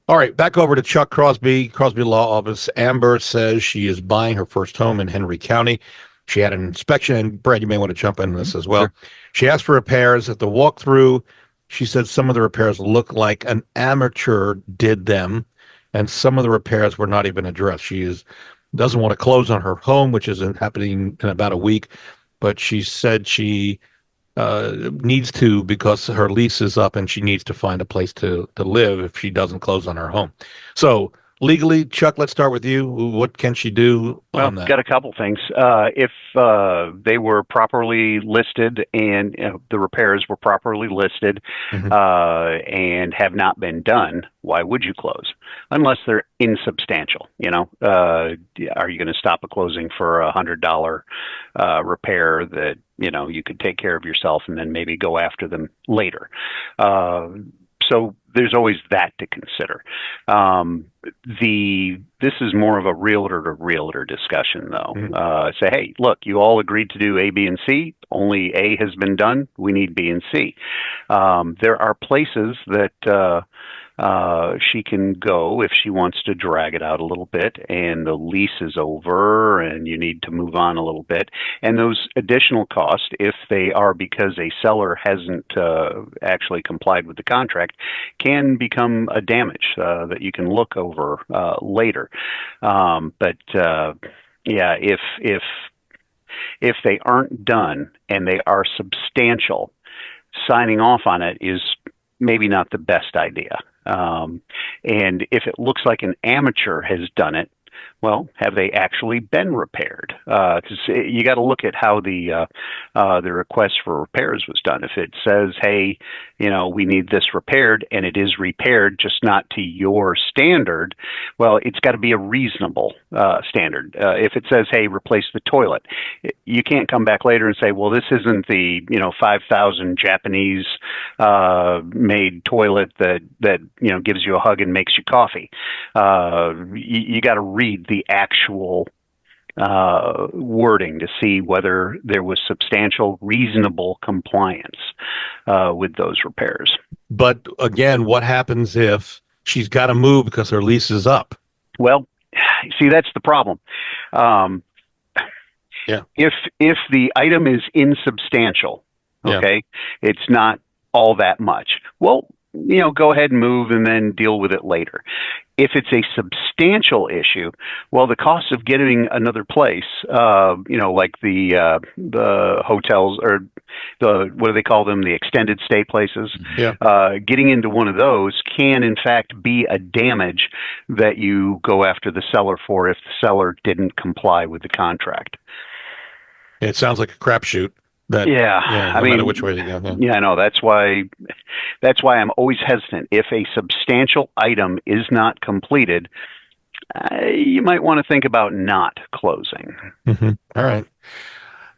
All right, back over to Chuck Crosby Law Office. Amber says she is buying her first home in Henry County. She had an inspection, and Brad, you may want to jump in this as well. Sure. She asked for repairs at the walkthrough. She said some of the repairs look like an amateur did them, and some of the repairs were not even addressed. Doesn't want to close on her home, which is happening in about a week, but she said she needs to because her lease is up and she needs to find a place to live if she doesn't close on her home. So legally, Chuck, let's start with you. What can she do on that? Got a couple things. If they were properly listed and the repairs were properly listed and have not been done, why would you close? Unless they're insubstantial. Are you going to stop a closing for $100 repair that you could take care of yourself and then maybe go after them later? So there's always that to consider. This is more of a realtor to realtor discussion, though. Say, hey, look, you all agreed to do A, B, and C. Only A has been done. We need B and C. There are places that she can go if she wants to drag it out a little bit and the lease is over and you need to move on a little bit. And those additional costs, if they are because a seller hasn't actually complied with the contract, can become a damage that you can look over later. If they aren't done and they are substantial, signing off on it is maybe not the best idea. And if it looks like an amateur has done it, well, have they actually been repaired? Because you got to look at how the request for repairs was done. If it says, hey, we need this repaired, and it is repaired, just not to your standard, well, it's got to be a reasonable standard. If it says, hey, replace the toilet, you can't come back later and say, well, this isn't the 5,000 Japanese made toilet that gives you a hug and makes you coffee. You got to read the actual wording to see whether there was substantial, reasonable compliance with those repairs. But again, what happens if she's got to move because her lease is up? Well, see, that's the problem. If the item is insubstantial, okay, it's not all that much. Well, go ahead and move and then deal with it later. If it's a substantial issue, well, the cost of getting another place, like the hotels or what do they call them? The extended stay places. Getting into one of those can, in fact, be a damage that you go after the seller for if the seller didn't comply with the contract. It sounds like a crapshoot. No matter which way you go. I know. That's why I'm always hesitant. If a substantial item is not completed, you might want to think about not closing. All right.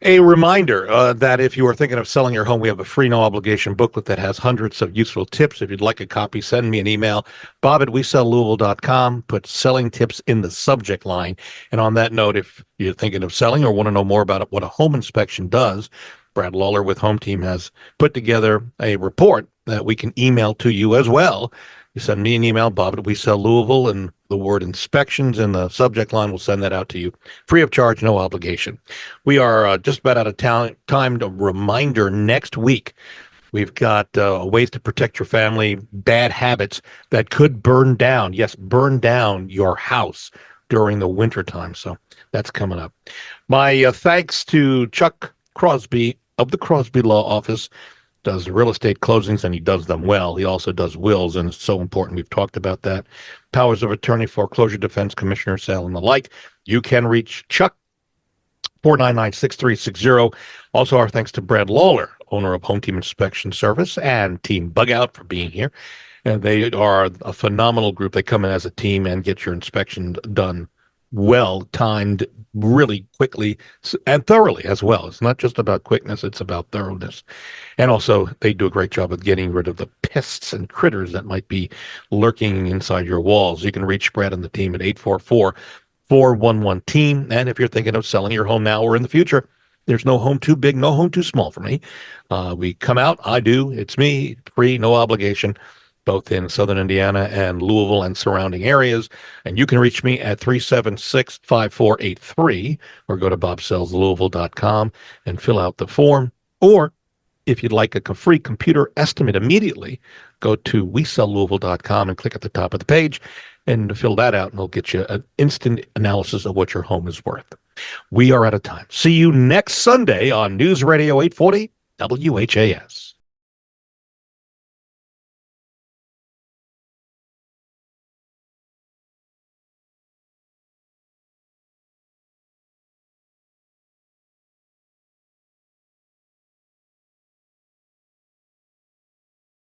A reminder that if you are thinking of selling your home, we have a free no obligation booklet that has hundreds of useful tips. If you'd like a copy, send me an email, bob@wesellouisville.com. Put selling tips in the subject line. And on that note, if you're thinking of selling or want to know more about what a home inspection does, Brad Lawler with Home Team has put together a report that we can email to you as well. You send me an email, bob@wesellouisville, and the word inspections in the subject line. Will send that out to you free of charge, no obligation. We are just about out of time. A reminder, next week, we've got ways to protect your family, bad habits that could burn down. Yes, burn down your house during the wintertime. So that's coming up. My thanks to Chuck Crosby of the Crosby Law Office. Does real estate closings, and he does them well. He also does wills, and it's so important. We've talked about that. Powers of attorney, foreclosure defense, commissioner sale, and the like. You can reach Chuck, 499-6360. Also, our thanks to Brad Lawler, owner of Home Team Inspection Service, and Team Bug Out for being here. And they are a phenomenal group. They come in as a team and get your inspection done well, timed, really quickly, and thoroughly as well. It's not just about quickness, it's about thoroughness. And also, they do a great job of getting rid of the pests and critters that might be lurking inside your walls. You can reach Brad and the team at 844-411-TEAM. And if you're thinking of selling your home now or in the future, there's no home too big, no home too small for me. We come out, I do, it's me, free, no obligation. both in Southern Indiana and Louisville and surrounding areas. And you can reach me at 376-5483 or go to bobsellslouisville.com and fill out the form. Or if you'd like a free computer estimate immediately, go to WeSellLouisville.com and click at the top of the page and fill that out, and it'll get you an instant analysis of what your home is worth. We are out of time. See you next Sunday on News Radio 840 WHAS.